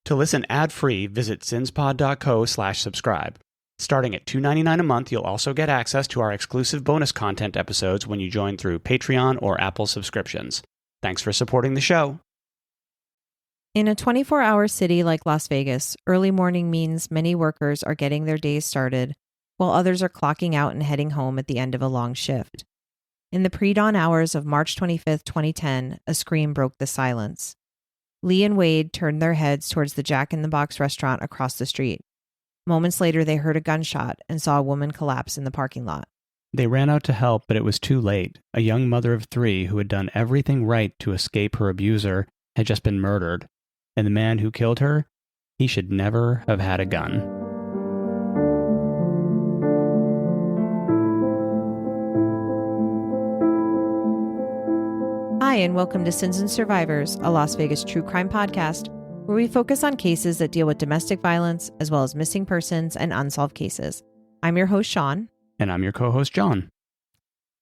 To listen ad-free, visit zinspod.co/subscribe. Starting at $2.99 a month, you'll also get access to our exclusive bonus content episodes when you join through Patreon or Apple subscriptions. Thanks for supporting the show. In a 24-hour city like Las Vegas, early morning means many workers are getting their days started, while others are clocking out and heading home at the end of a long shift. In the pre-dawn hours of March 25, 2010, a scream broke the silence. Lee and Wade turned their heads towards the Jack in the Box restaurant across the street. Moments later, they heard a gunshot and saw a woman collapse in the parking lot. They ran out to help, but it was too late. A young mother of 3 who had done everything right to escape her abuser had just been murdered. And the man who killed her, he should never have had a gun. Hi, and welcome to Sins and Survivors, a Las Vegas true crime podcast, where we focus on cases that deal with domestic violence, as well as missing persons and unsolved cases. I'm your host, Sean. And I'm your co-host, John.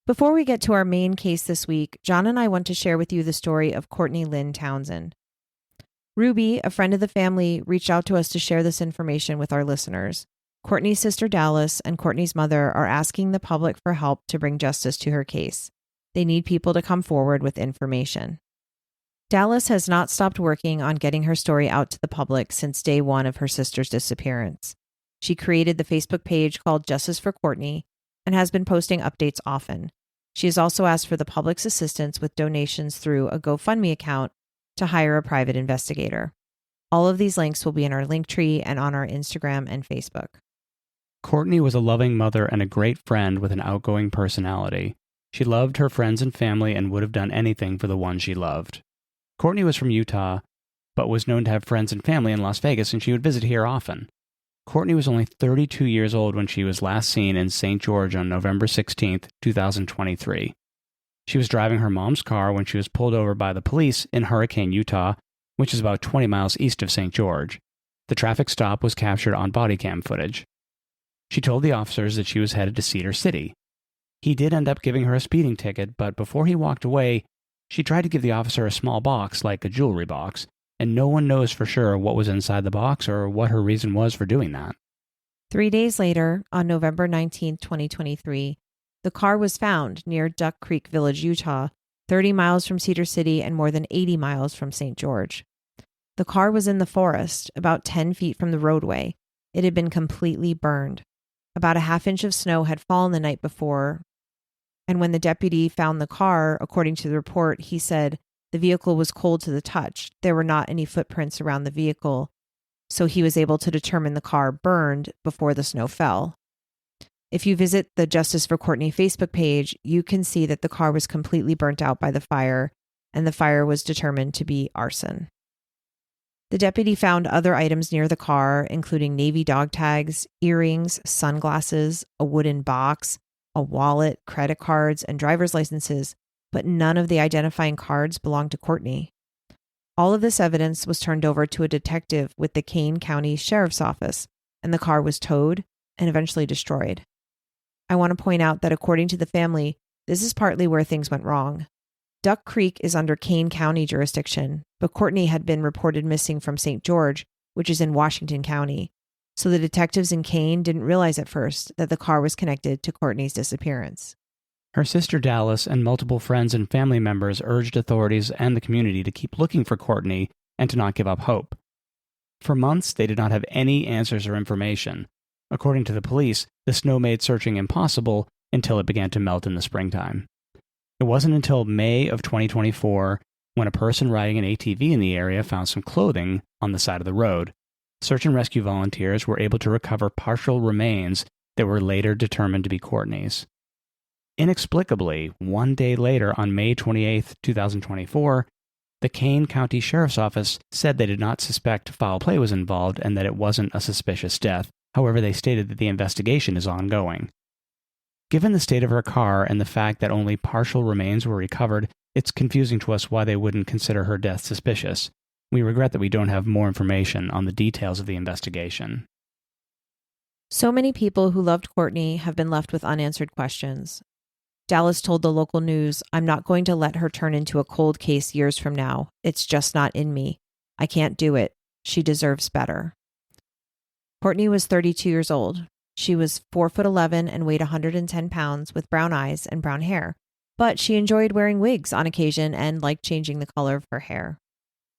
Before we get to our main case this week, John and I want to share with you the story of Courtney Lynn Townsend. Ruby, a friend of the family, reached out to us to share this information with our listeners. Courtney's sister Dallas and Courtney's mother are asking the public for help to bring justice to her case. They need people to come forward with information. Dallas has not stopped working on getting her story out to the public since day one of her sister's disappearance. She created the Facebook page called Justice for Courtney and has been posting updates often. She has also asked for the public's assistance with donations through a GoFundMe account to hire a private investigator. All of these links will be in our Linktree and on our Instagram and Facebook. Courtney was a loving mother and a great friend with an outgoing personality. She loved her friends and family and would have done anything for the one she loved. Courtney was from Utah, but was known to have friends and family in Las Vegas, and she would visit here often. Courtney was only 32 years old when she was last seen in St. George on November 16, 2023. She was driving her mom's car when she was pulled over by the police in Hurricane, Utah, which is about 20 miles east of St. George. The traffic stop was captured on body cam footage. She told the officers that she was headed to Cedar City. He did end up giving her a speeding ticket, but before he walked away, she tried to give the officer a small box, like a jewelry box, and no one knows for sure what was inside the box or what her reason was for doing that. 3 days later, on November 19, 2023, the car was found near Duck Creek Village, Utah, 30 miles from Cedar City and more than 80 miles from St. George. The car was in the forest, about 10 feet from the roadway. It had been completely burned. About a half-inch of snow had fallen the night before, and when the deputy found the car, according to the report, he said the vehicle was cold to the touch. There were not any footprints around the vehicle, so he was able to determine the car burned before the snow fell. If you visit the Justice for Courtney Facebook page, you can see that the car was completely burnt out by the fire, and the fire was determined to be arson. The deputy found other items near the car, including Navy dog tags, earrings, sunglasses, a wooden box, a wallet, credit cards, and driver's licenses, but none of the identifying cards belonged to Courtney. All of this evidence was turned over to a detective with the Kane County Sheriff's Office, and the car was towed and eventually destroyed. I want to point out that according to the family, this is partly where things went wrong. Duck Creek is under Kane County jurisdiction, but Courtney had been reported missing from St. George, which is in Washington County. So the detectives in Kane didn't realize at first that the car was connected to Courtney's disappearance. Her sister Dallas and multiple friends and family members urged authorities and the community to keep looking for Courtney and to not give up hope. For months, they did not have any answers or information. According to the police, the snow made searching impossible until it began to melt in the springtime. It wasn't until May of 2024 when a person riding an ATV in the area found some clothing on the side of the road. Search and rescue volunteers were able to recover partial remains that were later determined to be Courtney's. Inexplicably, 1 day later on May 28, 2024, the Kane County Sheriff's Office said they did not suspect foul play was involved and that it wasn't a suspicious death. However, they stated that the investigation is ongoing. Given the state of her car and the fact that only partial remains were recovered, it's confusing to us why they wouldn't consider her death suspicious. We regret that we don't have more information on the details of the investigation. So many people who loved Courtney have been left with unanswered questions. Dallas told the local news, "I'm not going to let her turn into a cold case years from now. It's just not in me. I can't do it. She deserves better. Courtney was 32 years old. She was 4'11" and weighed 110 pounds with brown eyes and brown hair, but she enjoyed wearing wigs on occasion and liked changing the color of her hair.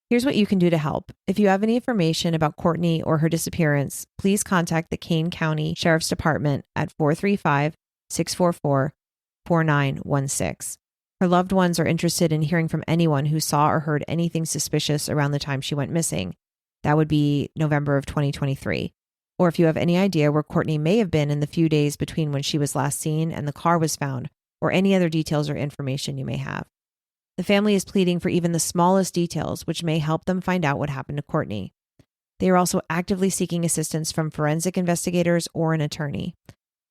Here's what you can do to help. If you have any information about Courtney or her disappearance, please contact the Kane County Sheriff's Department at 435-644-4916. Her loved ones are interested in hearing from anyone who saw or heard anything suspicious around the time she went missing. That would be November of 2023. Or if you have any idea where Courtney may have been in the few days between when she was last seen and the car was found, or any other details or information you may have. The family is pleading for even the smallest details, which may help them find out what happened to Courtney. They are also actively seeking assistance from forensic investigators or an attorney.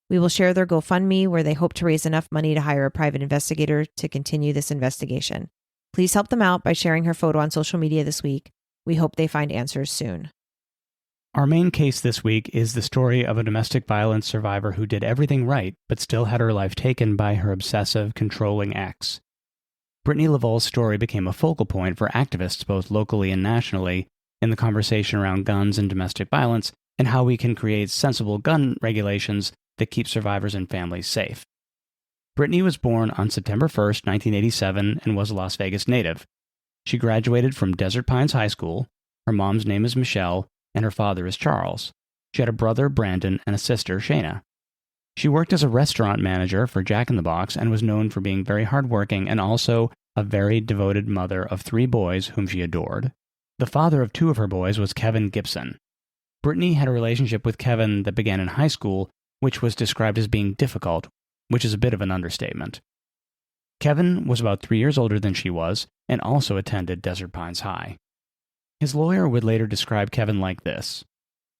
We will share their GoFundMe, where they hope to raise enough money to hire a private investigator to continue this investigation. Please help them out by sharing her photo on social media this week. We hope they find answers soon. Our main case this week is the story of a domestic violence survivor who did everything right, but still had her life taken by her obsessive, controlling ex. Brittney Lavoll's story became a focal point for activists both locally and nationally in the conversation around guns and domestic violence and how we can create sensible gun regulations that keep survivors and families safe. Brittney was born on September 1st, 1987, and was a Las Vegas native. She graduated from Desert Pines High School. Her mom's name is Michelle, and her father is Charles. She had a brother, Brandon, and a sister, Shayna. She worked as a restaurant manager for Jack in the Box and was known for being very hardworking and also a very devoted mother of 3 boys whom she adored. The father of 2 of her boys was Kevin Gibson. Brittney had a relationship with Kevin that began in high school, which was described as being difficult, which is a bit of an understatement. Kevin was about 3 years older than she was and also attended Desert Pines High. His lawyer would later describe Kevin like this.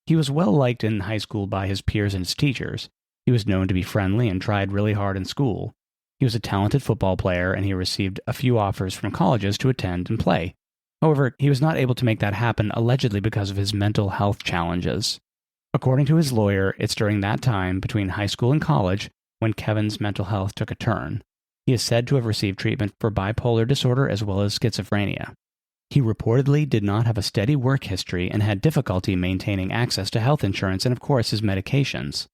He was well liked in high school by his peers and his teachers. He was known to be friendly and tried really hard in school. He was a talented football player, and he received a few offers from colleges to attend and play. However, he was not able to make that happen allegedly because of his mental health challenges. According to his lawyer, it's during that time between high school and college when Kevin's mental health took a turn. He is said to have received treatment for bipolar disorder as well as schizophrenia. He reportedly did not have a steady work history and had difficulty maintaining access to health insurance and, of course, his medications.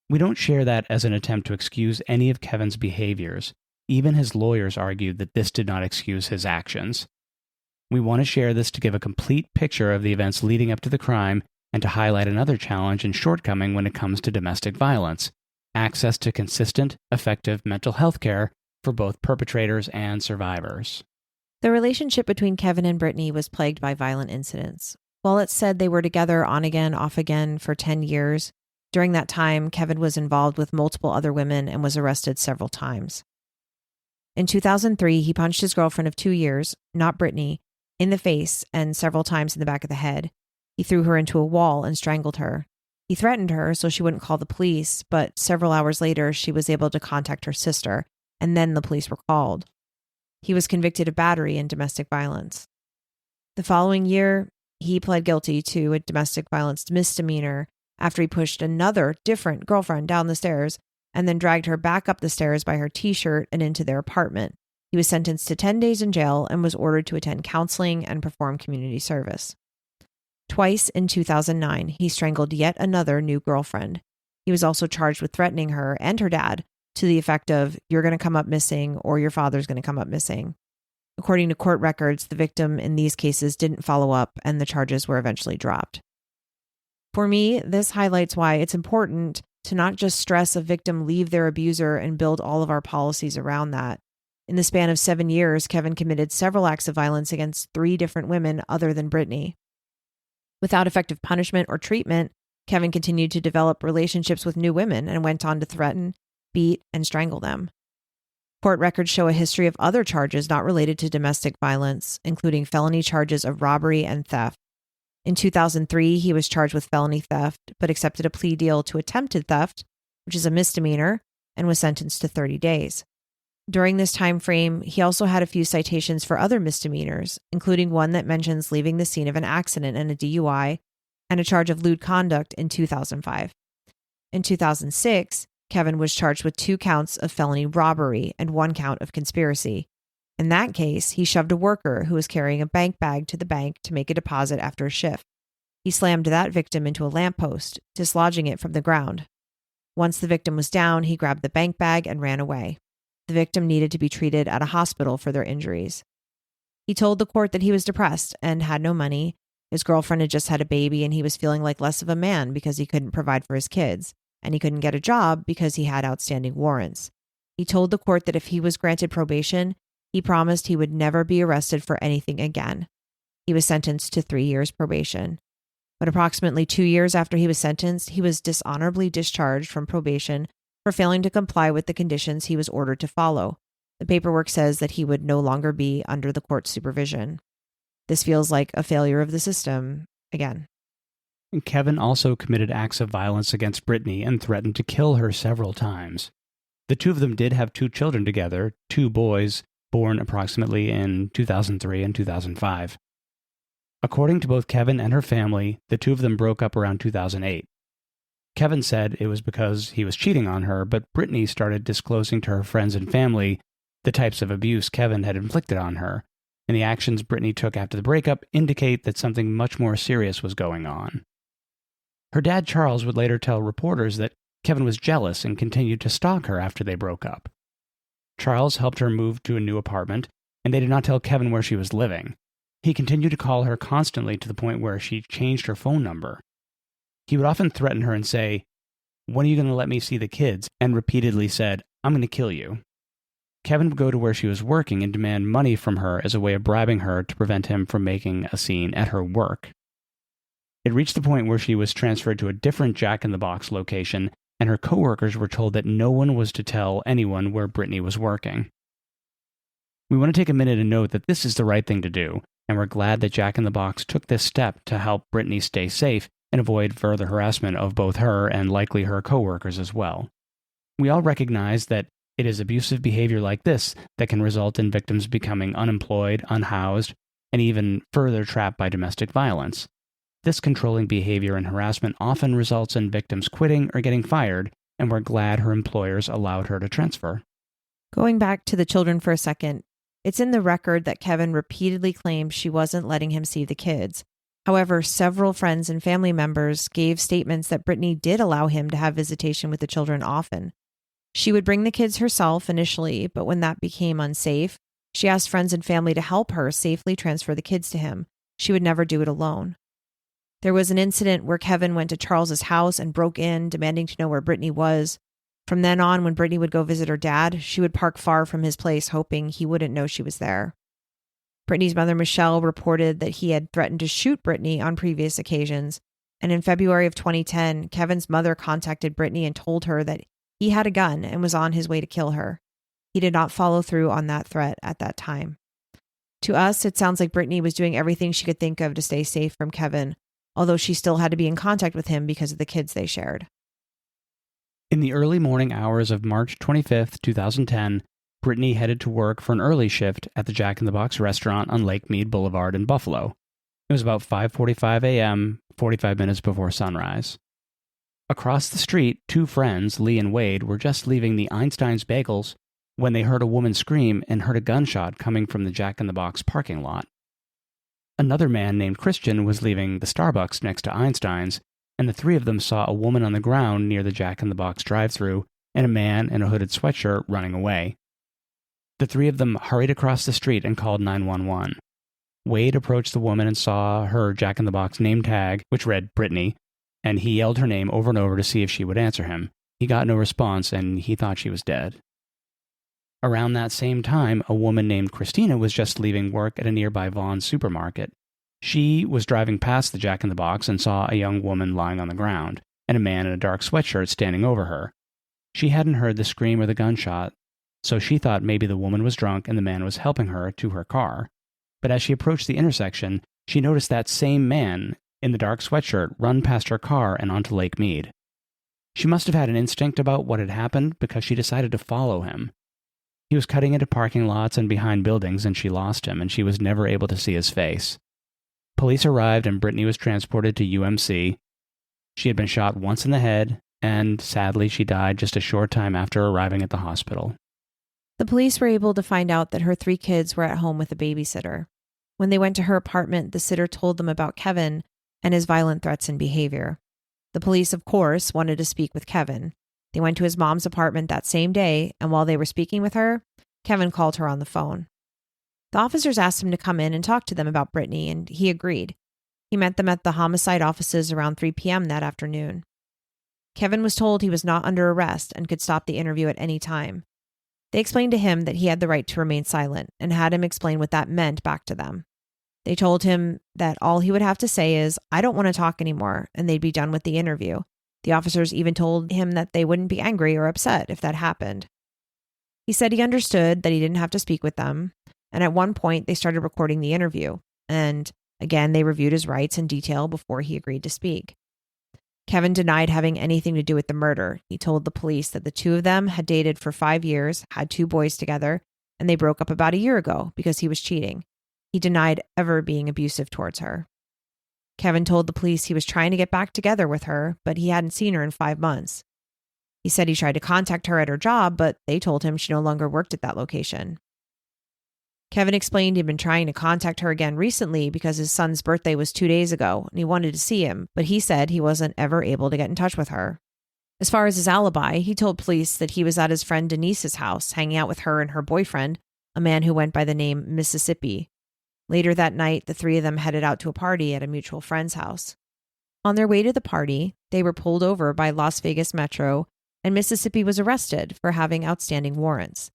We don't share that as an attempt to excuse any of Kevin's behaviors. Even his lawyers argued that this did not excuse his actions. We want to share this to give a complete picture of the events leading up to the crime and to highlight another challenge and shortcoming when it comes to domestic violence: access to consistent, effective mental health care for both perpetrators and survivors. The relationship between Kevin and Brittney was plagued by violent incidents. While it's said they were together on again, off again for 10 years, during that time, Kevin was involved with multiple other women and was arrested several times. In 2003, he punched his girlfriend of 2 years, not Brittney, in the face and several times in the back of the head. He threw her into a wall and strangled her. He threatened her so she wouldn't call the police, but several hours later, she was able to contact her sister, and then the police were called. He was convicted of battery and domestic violence. The following year, he pled guilty to a domestic violence misdemeanor after he pushed another different girlfriend down the stairs and then dragged her back up the stairs by her t-shirt and into their apartment. He was sentenced to 10 days in jail and was ordered to attend counseling and perform community service. Twice in 2009, he strangled yet another new girlfriend. He was also charged with threatening her and her dad to the effect of, "You're going to come up missing," or "Your father's going to come up missing." According to court records, the victim in these cases didn't follow up and the charges were eventually dropped. For me, this highlights why it's important to not just stress a victim leave their abuser and build all of our policies around that. In the span of 7 years, Kevin committed several acts of violence against 3 different women other than Brittney. Without effective punishment or treatment, Kevin continued to develop relationships with new women and went on to threaten, beat, and strangle them. Court records show a history of other charges not related to domestic violence, including felony charges of robbery and theft. In 2003, he was charged with felony theft, but accepted a plea deal to attempted theft, which is a misdemeanor, and was sentenced to 30 days. During this time frame, he also had a few citations for other misdemeanors, including one that mentions leaving the scene of an accident and a DUI, and a charge of lewd conduct in 2005. In 2006, Kevin was charged with 2 counts of felony robbery and 1 count of conspiracy. In that case, he shoved a worker who was carrying a bank bag to the bank to make a deposit after a shift. He slammed that victim into a lamppost, dislodging it from the ground. Once the victim was down, he grabbed the bank bag and ran away. The victim needed to be treated at a hospital for their injuries. He told the court that he was depressed and had no money. His girlfriend had just had a baby and he was feeling like less of a man because he couldn't provide for his kids, and he couldn't get a job because he had outstanding warrants. He told the court that if he was granted probation, he promised he would never be arrested for anything again. He was sentenced to 3 years probation. But approximately 2 years after he was sentenced, he was dishonorably discharged from probation for failing to comply with the conditions he was ordered to follow. The paperwork says that he would no longer be under the court's supervision. This feels like a failure of the system again. Kevin also committed acts of violence against Brittney and threatened to kill her several times. The two of them did have 2 children together, 2 boys, born approximately in 2003 and 2005. According to both Kevin and her family, the two of them broke up around 2008. Kevin said it was because he was cheating on her, but Brittney started disclosing to her friends and family the types of abuse Kevin had inflicted on her, and the actions Brittney took after the breakup indicate that something much more serious was going on. Her dad, Charles, would later tell reporters that Kevin was jealous and continued to stalk her after they broke up. Charles helped her move to a new apartment, and they did not tell Kevin where she was living. He continued to call her constantly to the point where she changed her phone number. He would often threaten her and say, "When are you going to let me see the kids?" and repeatedly said, "I'm going to kill you." Kevin would go to where she was working and demand money from her as a way of bribing her to prevent him from making a scene at her work. It reached the point where she was transferred to a different Jack in the Box location, and her coworkers were told that no one was to tell anyone where Brittney was working. We want to take a minute and note that this is the right thing to do, and we're glad that Jack in the Box took this step to help Brittney stay safe and avoid further harassment of both her and likely her coworkers as well. We all recognize that it is abusive behavior like this that can result in victims becoming unemployed, unhoused, and even further trapped by domestic violence. This controlling behavior and harassment often results in victims quitting or getting fired, and we're glad her employers allowed her to transfer. Going back to the children for a second, it's in the record that Kevin repeatedly claimed she wasn't letting him see the kids. However, several friends and family members gave statements that Brittney did allow him to have visitation with the children often. She would bring the kids herself initially, but when that became unsafe, she asked friends and family to help her safely transfer the kids to him. She would never do it alone. There was an incident where Kevin went to Charles's house and broke in, demanding to know where Brittney was. From then on, when Brittney would go visit her dad, she would park far from his place, hoping he wouldn't know she was there. Brittney's mother, Michelle, reported that he had threatened to shoot Brittney on previous occasions, and in February of 2010, Kevin's mother contacted Brittney and told her that he had a gun and was on his way to kill her. He did not follow through on that threat at that time. To us, it sounds like Brittney was doing everything she could think of to stay safe from Kevin, although she still had to be in contact with him because of the kids they shared. In the early morning hours of March 25, 2010, Brittney headed to work for an early shift at the Jack in the Box restaurant on Lake Mead Boulevard in Buffalo. It was about 5:45 a.m., 45 minutes before sunrise. Across the street, 2 friends, Lee and Wade, were just leaving the Einstein's Bagels when they heard a woman scream and heard a gunshot coming from the Jack in the Box parking lot. Another man named Christian was leaving the Starbucks next to Einstein's, and the 3 of them saw a woman on the ground near the Jack in the Box drive-thru and a man in a hooded sweatshirt running away. The 3 of them hurried across the street and called 911. Wade approached the woman and saw her Jack in the Box name tag, which read Brittney, and he yelled her name over and over to see if she would answer him. He got no response, and he thought she was dead. Around that same time, a woman named Christina was just leaving work at a nearby Vaughn's supermarket. She was driving past the Jack in the Box and saw a young woman lying on the ground, and a man in a dark sweatshirt standing over her. She hadn't heard the scream or the gunshot, so she thought maybe the woman was drunk and the man was helping her to her car. But as she approached the intersection, she noticed that same man in the dark sweatshirt run past her car and onto Lake Mead. She must have had an instinct about what had happened because she decided to follow him. He was cutting into parking lots and behind buildings, and she lost him, and she was never able to see his face. Police arrived and Brittney was transported to UMC. She had been shot once in the head, and sadly she died just a short time after arriving at the hospital. The police were able to find out that her 3 kids were at home with a babysitter. When they went to her apartment, the sitter told them about Kevin and his violent threats and behavior. The police, of course, wanted to speak with Kevin. They went to his mom's apartment that same day, and while they were speaking with her, Kevin called her on the phone. The officers asked him to come in and talk to them about Brittney, and he agreed. He met them at the homicide offices around 3 p.m. that afternoon. Kevin was told he was not under arrest and could stop the interview at any time. They explained to him that he had the right to remain silent and had him explain what that meant back to them. They told him that all he would have to say is, "I don't want to talk anymore," and they'd be done with the interview. The officers even told him that they wouldn't be angry or upset if that happened. He said he understood that he didn't have to speak with them, and at one point they started recording the interview, and again they reviewed his rights in detail before he agreed to speak. Kevin denied having anything to do with the murder. He told the police that the 2 of them had dated for 5 years, had 2 boys together, and they broke up about a year ago because he was cheating. He denied ever being abusive towards her. Kevin told the police he was trying to get back together with her, but he hadn't seen her in 5 months. He said he tried to contact her at her job, but they told him she no longer worked at that location. Kevin explained he'd been trying to contact her again recently because his son's birthday was 2 days ago and he wanted to see him, but he said he wasn't ever able to get in touch with her. As far as his alibi, he told police that he was at his friend Denise's house, hanging out with her and her boyfriend, a man who went by the name Mississippi. Later that night, the 3 of them headed out to a party at a mutual friend's house. On their way to the party, they were pulled over by Las Vegas Metro, and Mississippi was arrested for having outstanding warrants.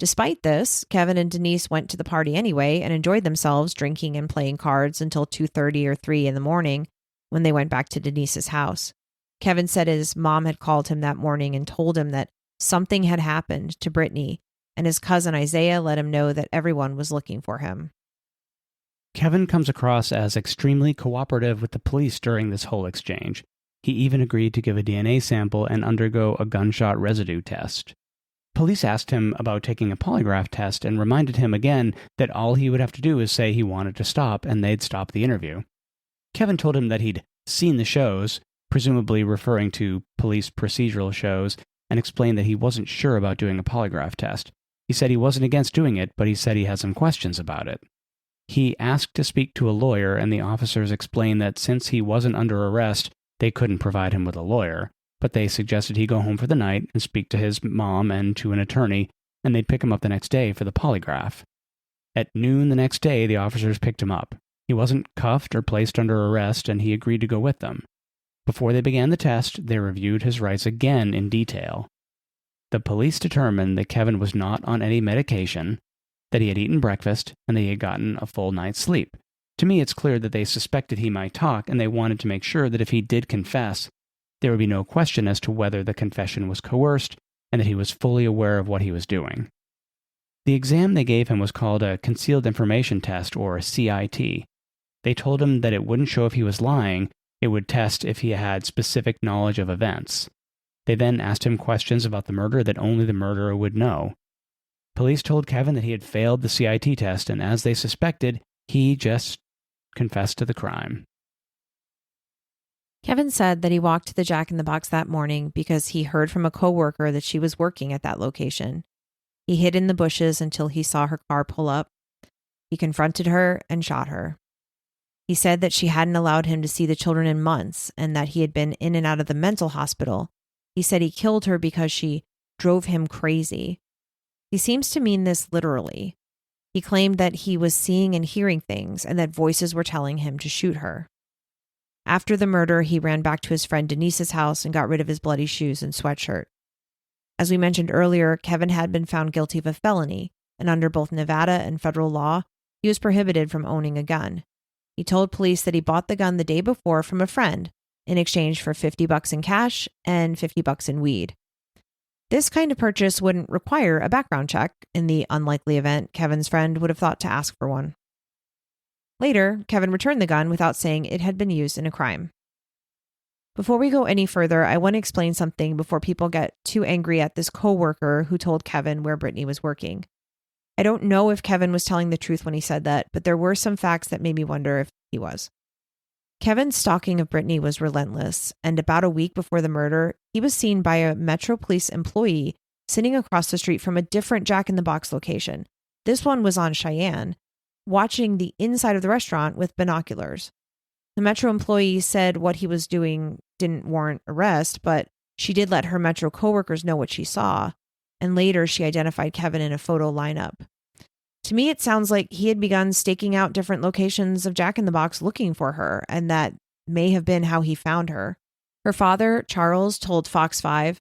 Despite this, Kevin and Denise went to the party anyway and enjoyed themselves drinking and playing cards until 2:30 or 3 in the morning when they went back to Denise's house. Kevin said his mom had called him that morning and told him that something had happened to Brittney, and his cousin Isaiah let him know that everyone was looking for him. Kevin comes across as extremely cooperative with the police during this whole exchange. He even agreed to give a DNA sample and undergo a gunshot residue test. Police asked him about taking a polygraph test and reminded him again that all he would have to do is say he wanted to stop and they'd stop the interview. Kevin told him that he'd seen the shows, presumably referring to police procedural shows, and explained that he wasn't sure about doing a polygraph test. He said he wasn't against doing it, but he said he had some questions about it. He asked to speak to a lawyer, and the officers explained that since he wasn't under arrest, they couldn't provide him with a lawyer, but they suggested he go home for the night and speak to his mom and to an attorney, and they'd pick him up the next day for the polygraph. At noon the next day, the officers picked him up. He wasn't cuffed or placed under arrest, and he agreed to go with them. Before they began the test, they reviewed his rights again in detail. The police determined that Kevin was not on any medication, that he had eaten breakfast, and that he had gotten a full night's sleep. To me, it's clear that they suspected he might talk, and they wanted to make sure that if he did confess, there would be no question as to whether the confession was coerced and that he was fully aware of what he was doing. The exam they gave him was called a Concealed Information Test, or a CIT. They told him that it wouldn't show if he was lying, it would test if he had specific knowledge of events. They then asked him questions about the murder that only the murderer would know. Police told Kevin that he had failed the CIT test, and as they suspected, he just confessed to the crime. Kevin said that he walked to the Jack in the Box that morning because he heard from a coworker that she was working at that location. He hid in the bushes until he saw her car pull up. He confronted her and shot her. He said that she hadn't allowed him to see the children in months and that he had been in and out of the mental hospital. He said he killed her because she drove him crazy. He seems to mean this literally. He claimed that he was seeing and hearing things and that voices were telling him to shoot her. After the murder, he ran back to his friend Denise's house and got rid of his bloody shoes and sweatshirt. As we mentioned earlier, Kevin had been found guilty of a felony, and under both Nevada and federal law, he was prohibited from owning a gun. He told police that he bought the gun the day before from a friend in exchange for $50 in cash and $50 in weed. This kind of purchase wouldn't require a background check in the unlikely event Kevin's friend would have thought to ask for one. Later, Kevin returned the gun without saying it had been used in a crime. Before we go any further, I want to explain something before people get too angry at this coworker who told Kevin where Brittney was working. I don't know if Kevin was telling the truth when he said that, but there were some facts that made me wonder if he was. Kevin's stalking of Brittney was relentless, and about a week before the murder, he was seen by a Metro Police employee sitting across the street from a different Jack in the Box location. This one was on Cheyenne, watching the inside of the restaurant with binoculars. The Metro employee said what he was doing didn't warrant arrest, but she did let her Metro coworkers know what she saw, and later she identified Kevin in a photo lineup. To me, it sounds like he had begun staking out different locations of Jack in the Box looking for her, and that may have been how he found her. Her father, Charles, told Fox 5,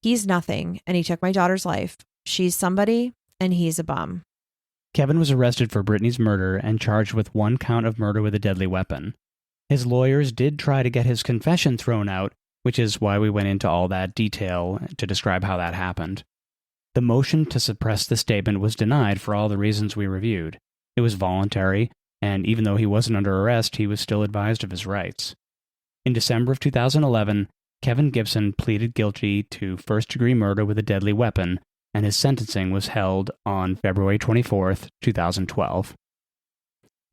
"He's nothing, and he took my daughter's life. She's somebody, and he's a bum." Kevin was arrested for Brittney's murder and charged with 1 count of murder with a deadly weapon. His lawyers did try to get his confession thrown out, which is why we went into all that detail to describe how that happened. The motion to suppress the statement was denied for all the reasons we reviewed. It was voluntary, and even though he wasn't under arrest, he was still advised of his rights. In December of 2011, Kevin Gibson pleaded guilty to first-degree murder with a deadly weapon, and his sentencing was held on February 24th, 2012.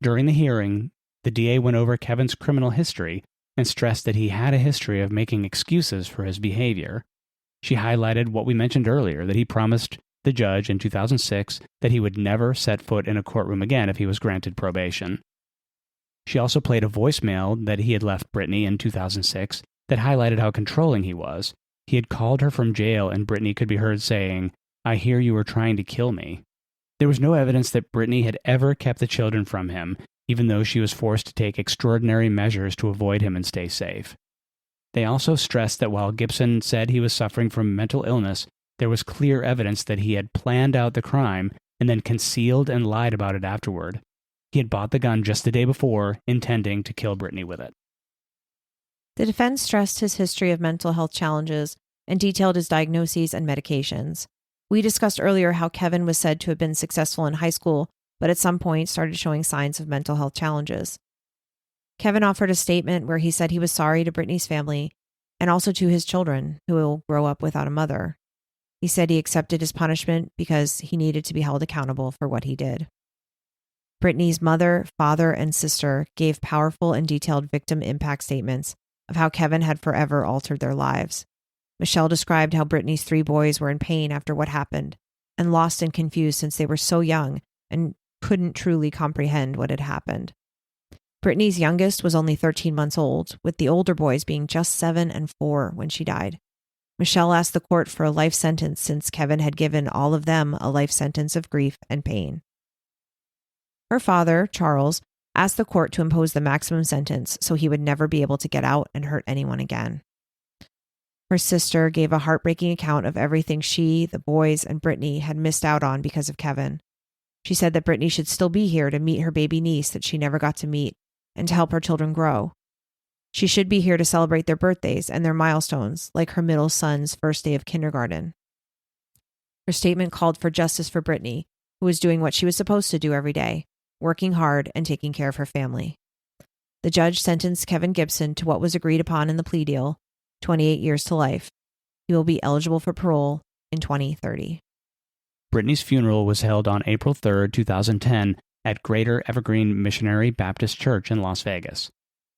During the hearing, the DA went over Kevin's criminal history and stressed that he had a history of making excuses for his behavior. She highlighted what we mentioned earlier, that he promised the judge in 2006 that he would never set foot in a courtroom again if he was granted probation. She also played a voicemail that he had left Brittney in 2006 that highlighted how controlling he was. He had called her from jail, and Brittney could be heard saying, "I hear you were trying to kill me." There was no evidence that Brittney had ever kept the children from him, even though she was forced to take extraordinary measures to avoid him and stay safe. They also stressed that while Gibson said he was suffering from mental illness, there was clear evidence that he had planned out the crime and then concealed and lied about it afterward. He had bought the gun just the day before, intending to kill Brittney with it. The defense stressed his history of mental health challenges and detailed his diagnoses and medications. We discussed earlier how Kevin was said to have been successful in high school, but at some point started showing signs of mental health challenges. Kevin offered a statement where he said he was sorry to Brittney's family and also to his children, who will grow up without a mother. He said he accepted his punishment because he needed to be held accountable for what he did. Brittney's mother, father, and sister gave powerful and detailed victim impact statements of how Kevin had forever altered their lives. Michelle described how Brittney's 3 boys were in pain after what happened and lost and confused since they were so young and couldn't truly comprehend what had happened. Brittney's youngest was only 13 months old, with the older boys being just 7 and 4 when she died. Michelle asked the court for a life sentence since Kevin had given all of them a life sentence of grief and pain. Her father, Charles, asked the court to impose the maximum sentence so he would never be able to get out and hurt anyone again. Her sister gave a heartbreaking account of everything she, the boys, and Brittney had missed out on because of Kevin. She said that Brittney should still be here to meet her baby niece that she never got to meet and to help her children grow. She should be here to celebrate their birthdays and their milestones, like her middle son's first day of kindergarten. Her statement called for justice for Brittney, who was doing what she was supposed to do every day, working hard and taking care of her family. The judge sentenced Kevin Gibson to what was agreed upon in the plea deal, 28 years to life. He will be eligible for parole in 2030. Brittney's funeral was held on April 3rd, 2010, at Greater Evergreen Missionary Baptist Church in Las Vegas.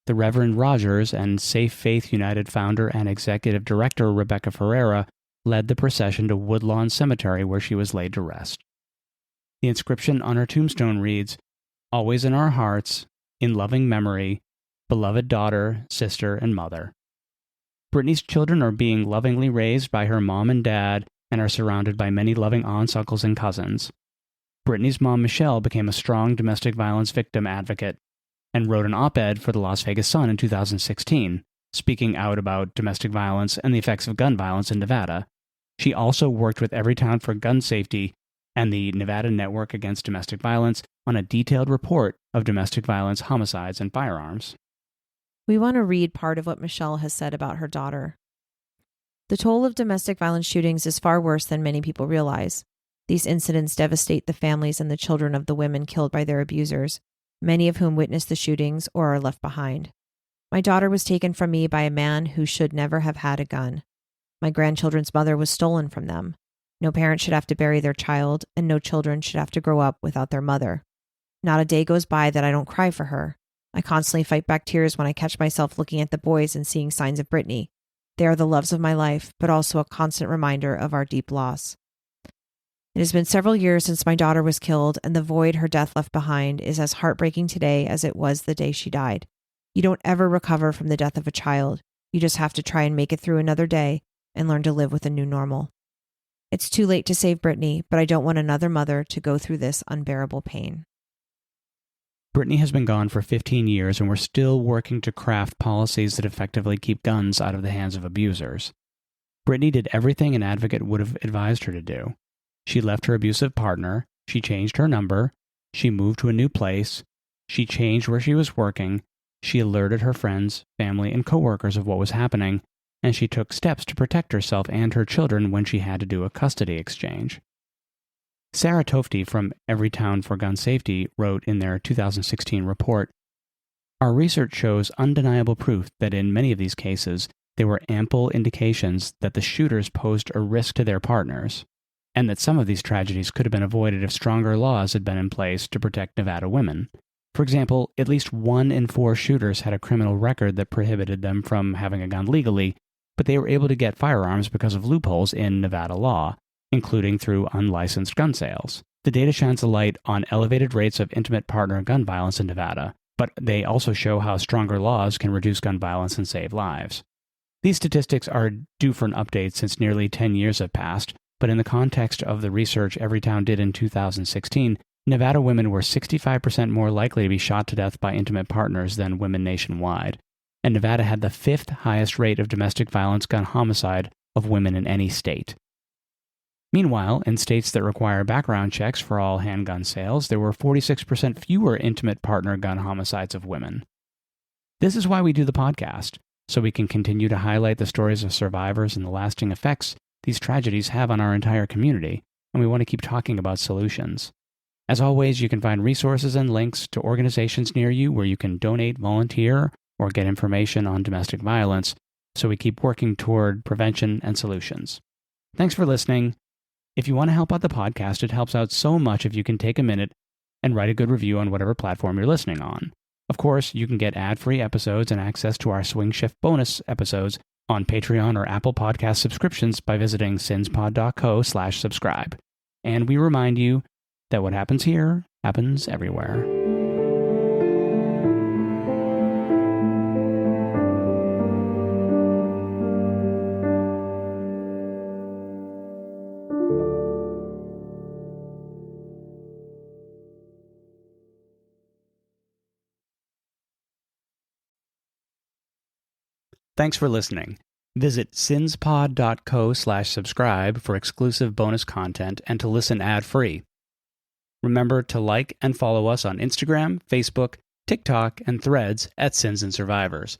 The Reverend Rogers and Safe Faith United founder and executive director Rebecca Ferreira led the procession to Woodlawn Cemetery, where she was laid to rest. The inscription on her tombstone reads, "Always in our hearts, in loving memory, beloved daughter, sister, and mother." Brittney's children are being lovingly raised by her mom and dad and are surrounded by many loving aunts, uncles, and cousins. Brittney's mom, Michelle, became a strong domestic violence victim advocate and wrote an op-ed for the Las Vegas Sun in 2016, speaking out about domestic violence and the effects of gun violence in Nevada. She also worked with Everytown for Gun Safety and the Nevada Network Against Domestic Violence on a detailed report of domestic violence, homicides, and firearms. We want to read part of what Michelle has said about her daughter. The toll of domestic violence shootings is far worse than many people realize. These incidents devastate the families and the children of the women killed by their abusers, many of whom witnessed the shootings or are left behind. My daughter was taken from me by a man who should never have had a gun. My grandchildren's mother was stolen from them. No parent should have to bury their child, and no children should have to grow up without their mother. Not a day goes by that I don't cry for her. I constantly fight back tears when I catch myself looking at the boys and seeing signs of Brittney. They are the loves of my life, but also a constant reminder of our deep loss. It has been several years since my daughter was killed, and the void her death left behind is as heartbreaking today as it was the day she died. You don't ever recover from the death of a child. You just have to try and make it through another day and learn to live with a new normal. It's too late to save Brittney, but I don't want another mother to go through this unbearable pain. Brittney has been gone for 15 years, and we're still working to craft policies that effectively keep guns out of the hands of abusers. Brittney did everything an advocate would have advised her to do. She left her abusive partner, she changed her number, she moved to a new place, she changed where she was working, she alerted her friends, family, and coworkers of what was happening, and she took steps to protect herself and her children when she had to do a custody exchange. Sarah Tofty from Everytown for Gun Safety wrote in their 2016 report, "Our research shows undeniable proof that in many of these cases, there were ample indications that the shooters posed a risk to their partners, and that some of these tragedies could have been avoided if stronger laws had been in place to protect Nevada women. For example, at least 1 in 4 shooters had a criminal record that prohibited them from having a gun legally, but they were able to get firearms because of loopholes in Nevada law, including through unlicensed gun sales. The data shines a light on elevated rates of intimate partner gun violence in Nevada, but they also show how stronger laws can reduce gun violence and save lives. These statistics are due for an update since nearly 10 years have passed, but in the context of the research Everytown did in 2016, Nevada women were 65% more likely to be shot to death by intimate partners than women nationwide, and Nevada had the 5th highest rate of domestic violence gun homicide of women in any state. Meanwhile, in states that require background checks for all handgun sales, there were 46% fewer intimate partner gun homicides of women. This is why we do the podcast, so we can continue to highlight the stories of survivors and the lasting effects these tragedies have on our entire community, and we want to keep talking about solutions. As always, you can find resources and links to organizations near you where you can donate, volunteer, or get information on domestic violence, so we keep working toward prevention and solutions. Thanks for listening. If you want to help out the podcast, it helps out so much if you can take a minute and write a good review on whatever platform you're listening on. Of course, you can get ad-free episodes and access to our Swing Shift bonus episodes on Patreon or Apple Podcast subscriptions by visiting sinspod.co/subscribe. And we remind you that what happens here happens everywhere. Thanks for listening. Visit sinspod.co/subscribe for exclusive bonus content and to listen ad-free. Remember to like and follow us on Instagram, Facebook, TikTok, and Threads at Sins and Survivors.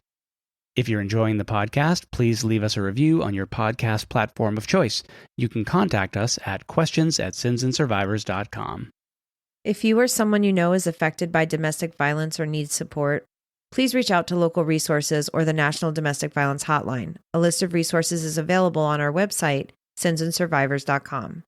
If you're enjoying the podcast, please leave us a review on your podcast platform of choice. You can contact us at questions@sinsandsurvivors.com. If you or someone you know is affected by domestic violence or needs support, please reach out to local resources or the National Domestic Violence Hotline. A list of resources is available on our website, sinsandsurvivors.com.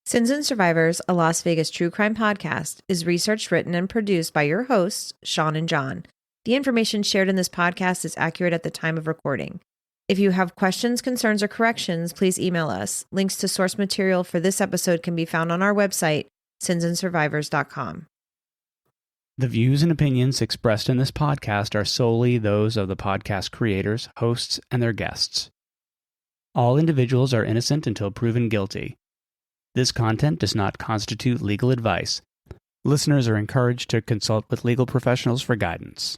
Sins and Survivors, a Las Vegas true crime podcast, is researched, written, and produced by your hosts, Sean and John. The information shared in this podcast is accurate at the time of recording. If you have questions, concerns, or corrections, please email us. Links to source material for this episode can be found on our website, sinsandsurvivors.com. The views and opinions expressed in this podcast are solely those of the podcast creators, hosts, and their guests. All individuals are innocent until proven guilty. This content does not constitute legal advice. Listeners are encouraged to consult with legal professionals for guidance.